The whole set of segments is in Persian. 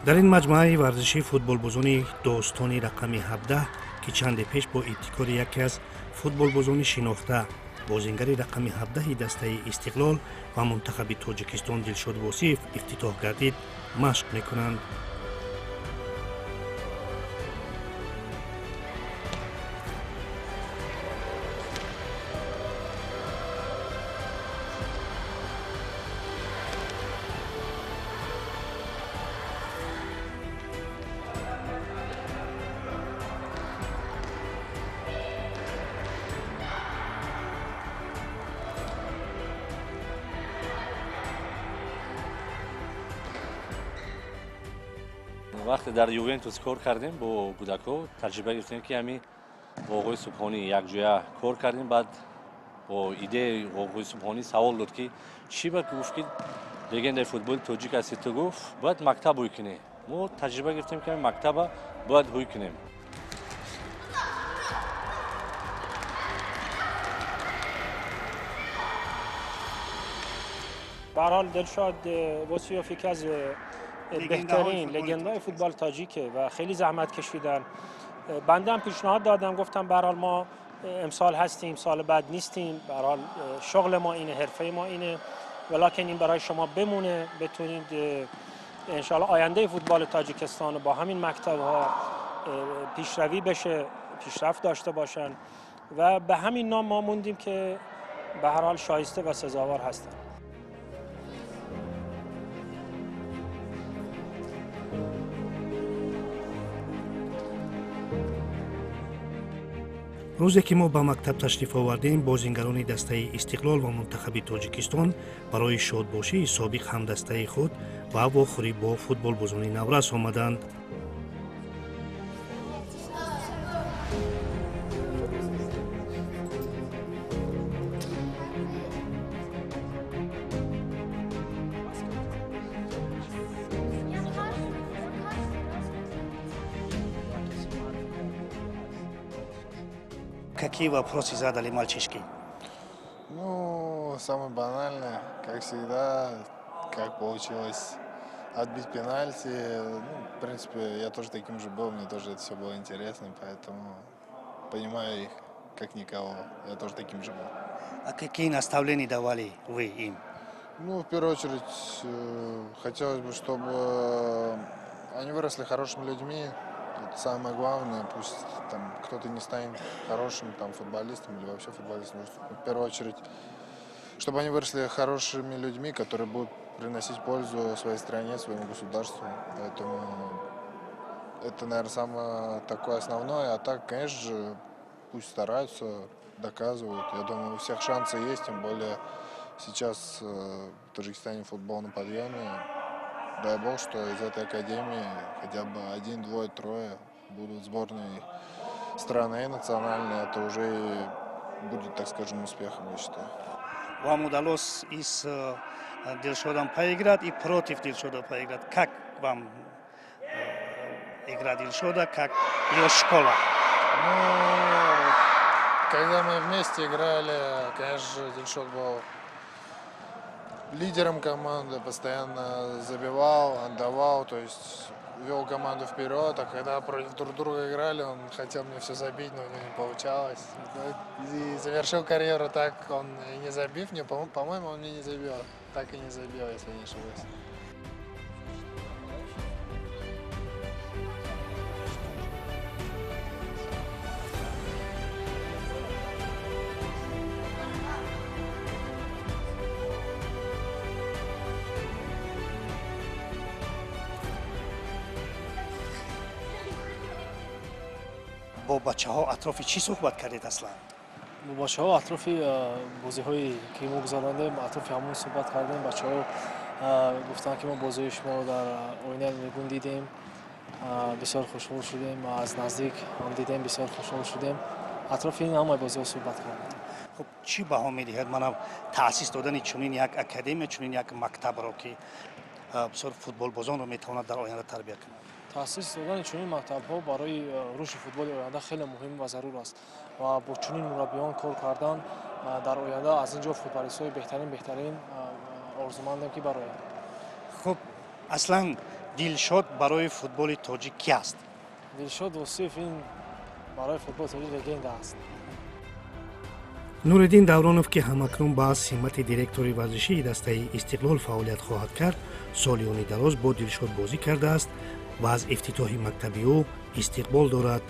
در این مجموعه ورزشی فوتبالبازان داستانی رقم 17 که چند پیش با ابتکار یکی از فوتبالبازان شناخته بازیگری رقم 17 دسته استقلال و منتخب تاجیکستان دلشاد واصف افتتاح گردید مشق میکنند. وقتی در یوونتوس کار کردیم با کودک‌ها تجربه گرفتیم که همین با آقای سبحانی یک جویا کار کردیم. بعد با ایده آقای سبحانی سوال داد که چی بود که گفت که لگند فوتبال تاجیک هستی تو گفت باید مکتب هوی کنی. ما تجربه گرفتیم که مکتب باید هوی کنیم. به هر حال دلشاد واصف یکی از بهترین لگندهای فوتبال تاجیکه و خیلی زحمت کشیدن. بنده هم پیشنهاد دادم، گفتم به هر حال ما امسال هستیم سال بعد نیستیم، به هر حال شغل ما اینه، حرفه ما اینه، ولکن این برای شما بمونه، بتونید انشالله آینده فوتبال تاجیکستان با همین مکتب‌ها پیشروی بشه، پیشرفت داشته باشن و به همین نام ما موندیم که به هر حال شایسته و سزاوار هستن. روزی که ما به مکتب تشریف آوردیم بازیگران دسته استقلال و منتخب تاجیکستان برای شادباشی سابق هم دسته خود و واخوری با فوتبالبازان نورس آمدند. Какие вопросы задали мальчишки? Ну, самое банальное, как всегда, как получилось отбить пенальти. Ну, в принципе, я тоже таким же был, мне тоже это все было интересно, поэтому понимаю их как никого. Я тоже таким же был. А какие наставления давали вы им? Ну, в первую очередь, хотелось бы, чтобы они выросли хорошими людьми. Это самое главное, пусть там кто-то не станет хорошим там футболистом или вообще футболистом. В первую очередь, чтобы они выросли хорошими людьми, которые будут приносить пользу своей стране, своему государству. Поэтому это, наверное, самое такое основное. А так, конечно же, пусть стараются, доказывают. Я думаю, у всех шансы есть, тем более сейчас в Таджикистане футбол на подъеме. Дай бог, что из этой академии хотя бы один, двое, трое будут сборной страны национальной. Это уже будет, так скажем, успехом, я считаю. Вам удалось и с Дилшодом поиграть, и против Дилшода поиграть. Как вам игра Дилшода, как его школа? Ну, когда мы вместе играли, конечно же, Дильшод был лидером команды, постоянно забивал, отдавал, то есть вел команду вперед, а когда против друг друга играли, он хотел мне все забить, но у него не получалось. И завершил карьеру так, он и не забив мне, по-моему, он мне не забил, так и не забил, если не ошибаюсь. با بچه ها اطراف چی صحبت کردید اصلا؟ با بچه‌ها اطراف بازی‌هایی که ما گذراندیم اطراف همون صحبت کردیم. بچه‌ها گفتن که ما بازی شما رو در آینه نگون دیدیم، بسیار خوشحال شدیم، از نزدیک هم دیدیم، بسیار خوشحال شدیم. اطراف این همه بازی‌ها صحبت کردیم. خب چی بها می‌دهید منم تأسیس دادن چنین یک اکادمی، چنین یک مکتب رو که بسیار فوتبالبازان رو میتواند در آینده تربیت کنه؟ تأسیس دادن چنین مکتب‌ها برای رشد فوتبال آینده خیلی مهم و ضرور است و با چنین مربیان کار کردن در آینده از اینجا فوتبالیست‌های بهترین آرزومندم که برای خب اصلا دلشاد برای فوتبال تاجیک کی است؟ دلشاد وصیف این برای فوتبال تاجیک لگند است. نورالدین давронов که همکنون با سمت دیرکتوری ورزشی دسته استقلال فعالیت خواهد کرد، سالیانی دراز با دلشاد بازی کرده است و از افتتاح مکتب او استقبال دارد.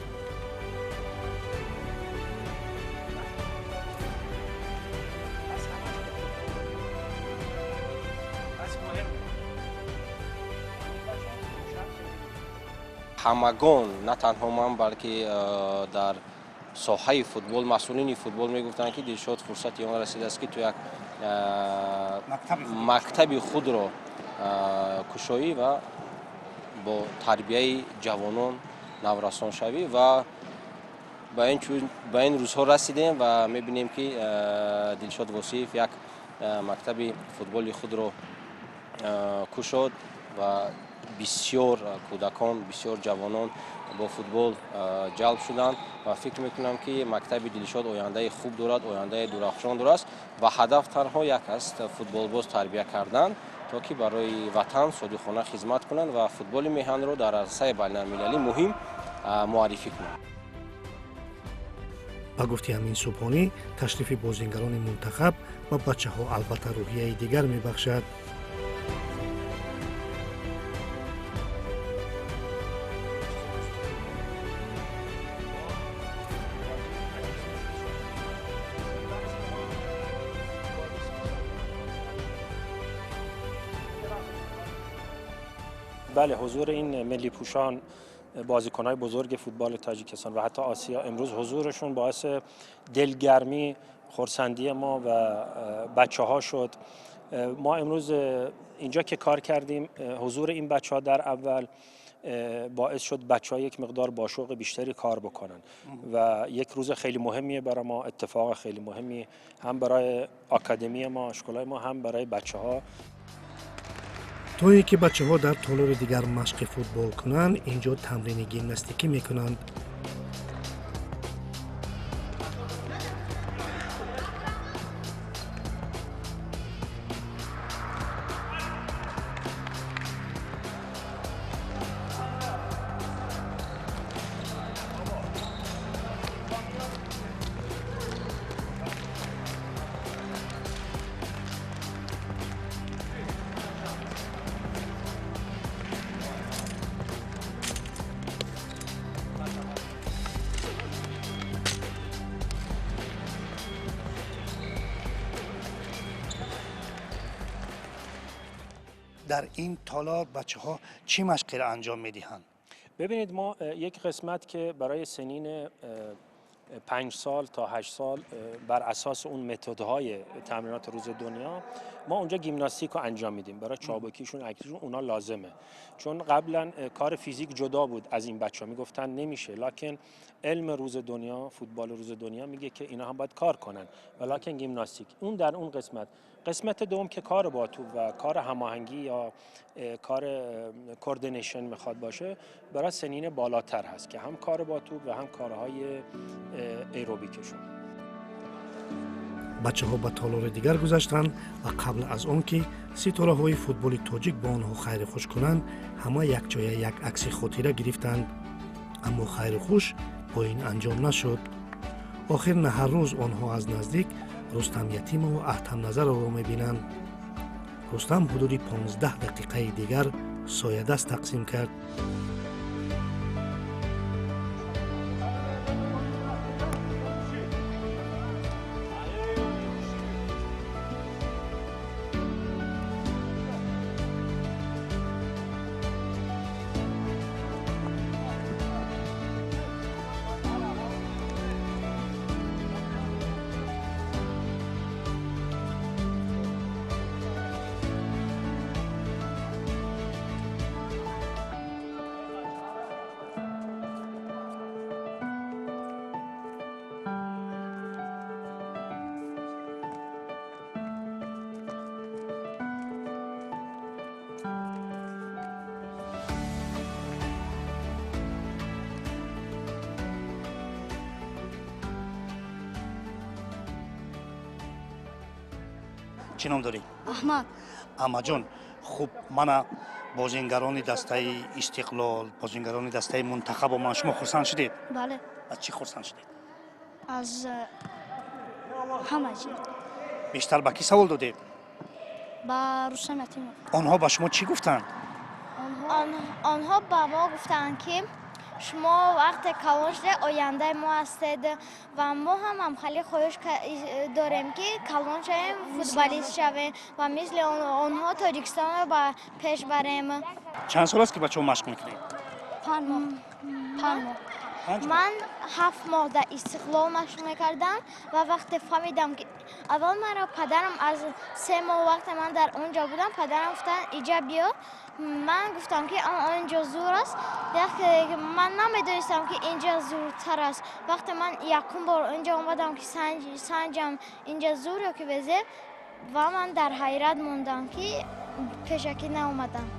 همگان نه تنها من بلکه در ساحه فوتبال مسئولین فوتبال میگفتند که دلشاد فرصتی آن رسیده است که تو یک مکتب خود را کشایی و با تربیه جوانان نورسان شوی و به این روزها رسیدیم و میبینیم که دلشاد وصیف یک مکتب فوتبال خود را کشاد و بسیار کودکان بسیار جوانان با فوتبال جلب شدند و فکر میکنم که مکتب دلشاد آینده خوب دارد، آینده درخشان دارد و هدف تنها یک است، فوتبال باز تربیت کردن تا که برای وطن صادقانه خدمت کنند و فوتبال میهن را در عرصه بین المللی مهم معرفی کنند. با گفته امین سبحانی، تشریف بازیگران منتخب و بچه‌ها البته روحیه دیگر میبخشد. بله، حضور این ملی پوشان بازیکن‌های بزرگ فوتبال تاجیکستان و حتی آسیا امروز حضورشون باعث دلگرمی خرسندی ما و بچه‌ها شد. ما امروز اینجا که کار کردیم حضور این بچه‌ها در اول باعث شد بچه‌ها یک مقدار با شوق بیشتری کار بکنن و یک روز خیلی مهمیه برای ما، اتفاق خیلی مهمی هم برای آکادمی ما، اشکالای ما، هم برای بچه‌ها. تا اینکه بچه‌ها در تالار دیگر مشق فوتبال کنند، اینجا تمرین گیمناستیکی میکنند. در این تالار بچه‌ها چی مشقی را انجام میدهند؟ ببینید، ما یک قسمت که برای سنین 5 سال تا 8 سال بر اساس اون متدهای تمرینات روز دنیا ما اونجا گیمناستیک رو انجام میدیم. برای چابکیشون، اکتیشون اونا لازمه، چون قبلا کار فیزیک جدا بود از این بچه‌ها، میگفتن نمیشه، لکن علم روز دنیا، فوتبال روز دنیا میگه که اینا هم باید کار کنن، ولکن گیمناستیک اون در اون قسمت دوم که کار با توپ و کار هماهنگی یا کار کوردینیشن میخواد باشه، برای سنین بالاتر هست که هم کار با توپ و هم کارهای ایروبیکشون. بچه‌ها به تالار دیگر گذشتند و قبل از آن که ستاره‌های فوتبال تاجیک با آنها خیر خوش کنند، همه یک جای یک عکس خاطره گرفتند. اما خیر خوش با این انجام نشد. آخر نه هر روز آنها از نزدیک رستم یتیم و احتم نظر را می‌بینند. رستم حدود 15 دقیقه دیگر سایه دست تقسیم کرد. چی نام داری؟ احمد. احمد جان، خوب من بازیگران دسته استقلال، بازیگران دسته منتخب با شما خرسند شدید؟ بله از چی خرسند شدید؟ از همه چی بیشتر به کی سوال دادید؟ با رستم یتیمov آنها به شما چی گفتند؟ آنها به ما گفتند که شما وقت کلان شده آینده ما هستید و ما هم خیلی خواهش داریم که کلان شویم فوتبالیست شویم و مثل آنها تاجیکستان رو به پیش بریم. چند سال است که بچه‌ها مشق میکنید؟ 5 ماه 5 ماه من 7 ماه در استقلال مشق میکردم و وقتی فهمیدم که اول مرا پدرم از 3 ماه وقت من در اونجا بودم پدرم گفتن اینجا بیا. من گفتم که اینجا زور است. من نمیدونستم که اینجا زورتر است. وقتی من یکم بار اینجا اومدم که سنجم اینجا زوره که بزه و من در حیرت موندم که پیشکی ناومدم.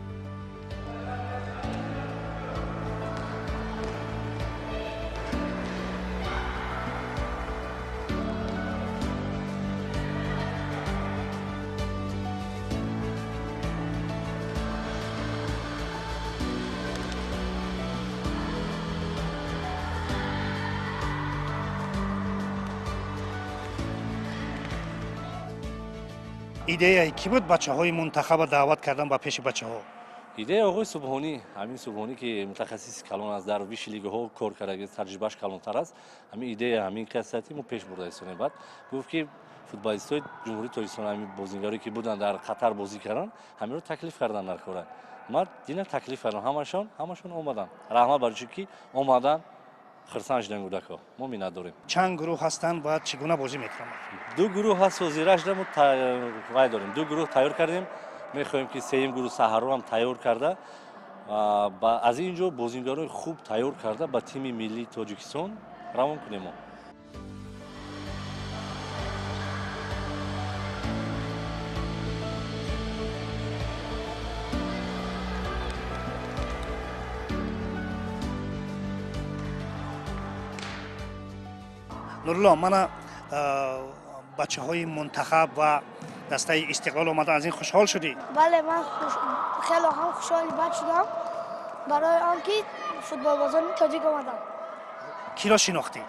ایده کی بود بچه‌های منتخب دعوت کردن به پیش بچه‌ها؟ ایده آقای سبحانی، همین سبحانی که متخصص کلان از در ویش لیگ ها کار کرده، تجربهش کلانتر است. همین ایده همین قصتی مو پیش برده است. بعد گفت که فوتبالیستای جمهوری تاجیکستان همین بازیگرایی که بودن در قطر بازی کردن، همین رو تکلیف کردن در کار. ما دیدن تکلیف کردن همشون اومدن. رحمت بر چی اومدن خرسانج دادن کودکا. ما می نداریم. چند گروه هستند و چگونه بازی میکنند؟ 2 گروه هست و زیرش داریم وای داریم. 2 گروه تیار کردیم. میخوایم که سوم گروه سحر رو هم تیار کرده و از اینجا بازیگران خوب تیار کرده با تیم ملی تاجیکستان روان کنیم. نورالله من بچه‌های منتخب و دسته استقلال اومدن از این خوشحال شدی؟ بله من خیلی هم خوشحال بد شدم برای آنکه فوتبال بازان تاجیک آمدم. کی را شناختی؟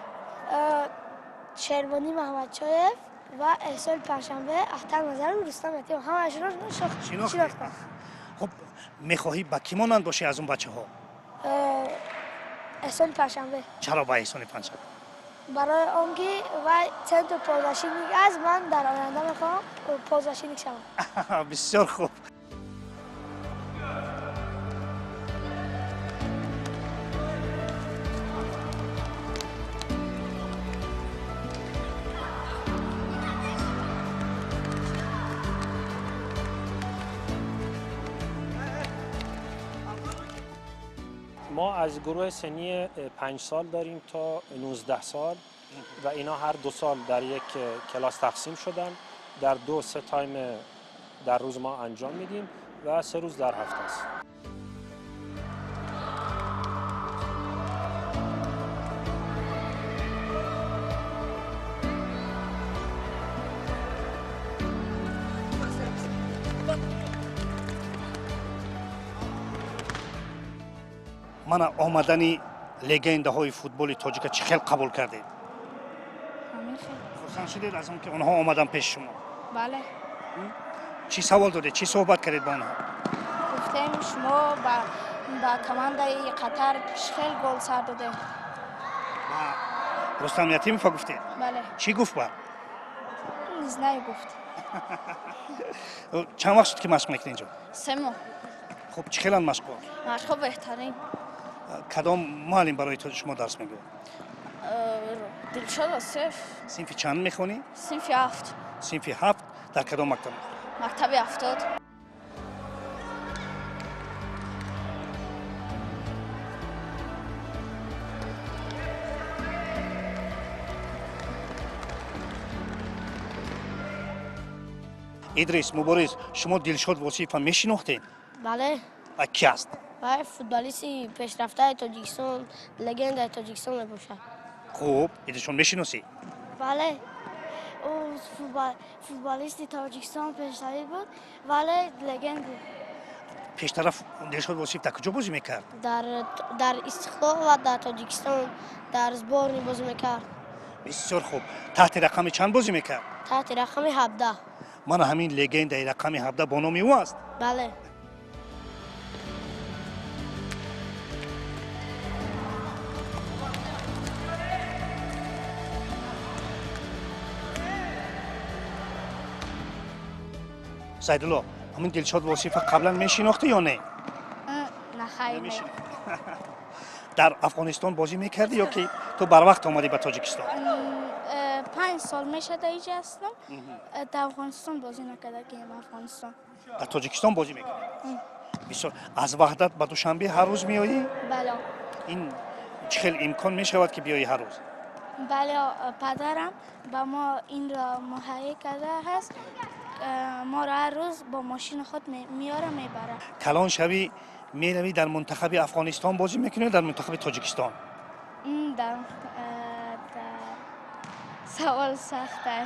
شیروانی محمد چایف و احسان پنجشنبه اختر نظر و رستم یتیم همه‌شون رو شناختم. خب میخواهی با کی مانند باشی از اون بچه‌ها؟ احسان پنجشنبه چرا با احسان پنجشنبه؟ برای آنکه و چند تا پوزشینی از من در آینده میخوام پوزشینی شوم. بسیار خوب. ما از گروه سنی 5 سال داریم تا 19 سال و اینا هر 2 سال در یک کلاس تقسیم شدن. در 2-3 تایم در روز ما انجام میدیم و 3 روز در هفته است. من آمدن لگنده های فوتبال تاجیک چه خیلی قبول کردید؟ همین خیلی. خرسند شدید از اون که اونها آمدن پیش شما؟ بله. چی سوال دادید؟ چی صحبت کردید با اونها؟ گفتیم شما با کمانده قطر خیلی گل سر داده. رستم یتیمov گفتید؟ بله. چی گفت با؟ نیز نگفت. چند وقت شد که مشق میکنید اینجا؟ 3 ماه. خب چه خیلی مشق بود؟ مشق بهترین. کدام معلم برای تو شما درس میگه؟ دلشاد آصف. صنف چند میخونی؟ صنف 7. صنف 7 در کدام مکتب؟ مکتب 70. ادریس مبارز شما دلشاد وصیف میشناختین؟ بله. و کی است؟ و فوتبالیستی پیشرفته تاجیکستان لگند تاجیکستان میباشد. خوب ایشون میشناسی؟ بله او فوتبالیستی تاجیکستان پیشروی بود ولی لگند بود. пештараф дилшод восиф дар куҷо бозӣ мекард? در استقلال و در تاجیکستان در سپورنی بازی میکرد. бисёр хуб. таҳти рақами чанд бозӣ мекард? تحت رقم 17. мана ҳамин легендаи рақами 17 бо номи ӯ аст. بله. сайдулло, ҳамин дилшод восифа қаблан мешинохтӣ ё не? نه خیر. дар афғонистон бозӣ мекардӣ ё ки ту барвақт омадӣ ба тоҷикистон? 5 سال میشه در اینجا هستم. در افغانستان بازی نکرده که افغانستان. дар тоҷикистон бозӣ мекардӣ. бисёр. аз ваҳдат ба душанбе ҳар рӯз меоӣ? بله. ин чӣ хел имкон мешавад ки биёӣ ҳар рӯз? بله پدرم با ما این را مهیا کرده هست. ما را هر روز با ماشین خود میاره میبره. کلان شوی میروی در منتخب افغانستان بازی میکنی در منتخب تاجیکستان؟ در سوال سخته.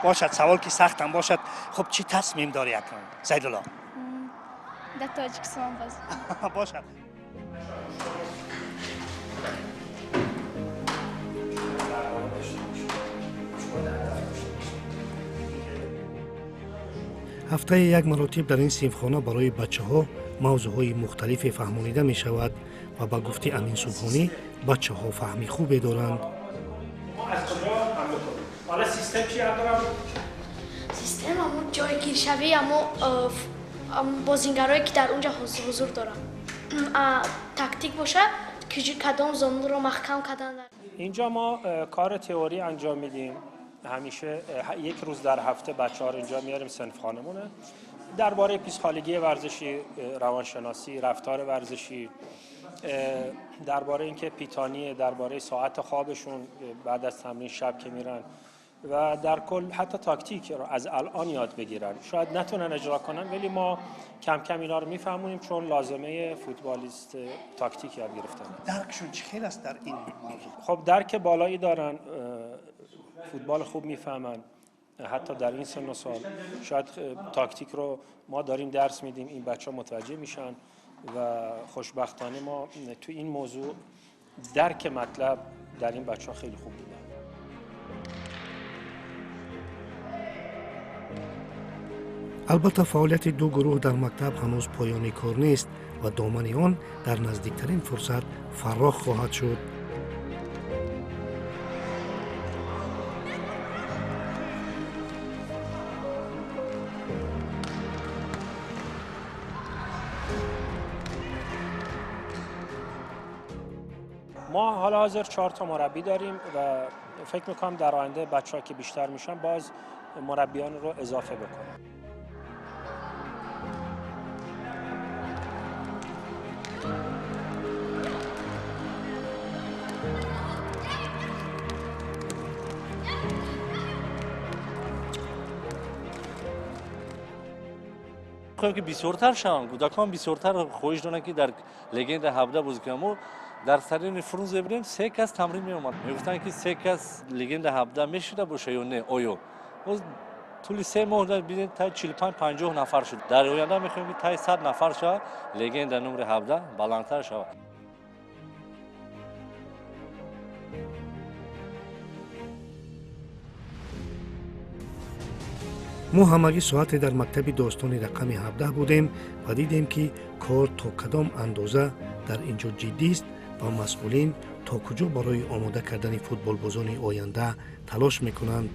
باشد سوال که سخت هم باشد. خب چی تصمیم داری اکنون سیدالله؟ در تاجیکستان بازی. باشد. ҳафтаи як маротиб дар ин синфхона барои бачаҳо мавзӯъҳои мухталифе фаҳмонида мешавад ва ба гуфти Амин Субҳонӣ бачаҳо фаҳми хубе доранд. سیستم همون جای گیرشوی اما بازیگرایی که در اونجا حضور دارن. تاکتیک باشه که کدام زانو رو محکم کردن. اینجا ما کار تئوری انجام میدیم. همیشه یک روز در هفته بچه‌ها رو اینجا میاریم صنفخانه‌مونه. درباره پیشخالگی ورزشی، روانشناسی، رفتار ورزشی، درباره اینکه پیتانی، درباره ساعت خوابشون بعد از تمرین شب که میرن و در کل حتی تاکتیک رو از الان یاد بگیرن. شاید نتونن اجرا کنن ولی ما کم کم اینا رو میفهمونیم چون لازمه فوتبالیست تاکتیک یاد گرفتن. درکشون چه خیلی است در این موضوع؟ خب درک بالایی دارن، فوتبال خوب میفهمن. حتی در این سن و سال شاید تاکتیک رو ما داریم درس میدیم، این بچه‌ها متوجه میشن و خوشبختانه ما تو این موضوع درک مطلب در این بچه‌ها خیلی خوب بوده. البته فعالیت دو گروه در مکتب هنوز پایانی کار نیست و دامن آن در نزدیکترین فرصت فراخ خواهد شد. ما حالا حاضر 4 تا مربی داریم و فکر میکنم در آینده بچه‌ها که بیشتر میشن باز مربیان رو اضافه بکنیم. خواهیم که بسیارتر شوند، کودکان بسیارتر خواهش دارند که در لگند 17 بازی کنند. در سرین فرونز ببینیم 3 کس تمرین می‌آمد. میگفتن که 3 کس لگند 17 میشده باشه یا نه آیا. طول 3 ماه ببینید تا 45-50 نفر شد. در آینده می‌خوایم که تا 100 نفر شود لگند نمره 17 بلندتر شود. ما ҳамагӣ соате дар мактаби достони рақами 17 будем ва дидем ки кор то кадом андоза дар ин ҷо ҷиддист ва масъулин то куҷо барои омода кардани футболбозони оянда талош мекунанд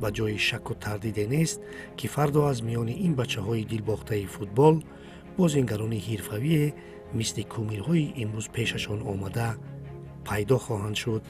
ва ҷои шакку тардиде нест ки фардо аз миёни ин бачаҳои дилбохтаи футбол бозингарони ҳирфавие мисли кумирҳои имрӯз пешашон омада пайдо хоҳанд шуд.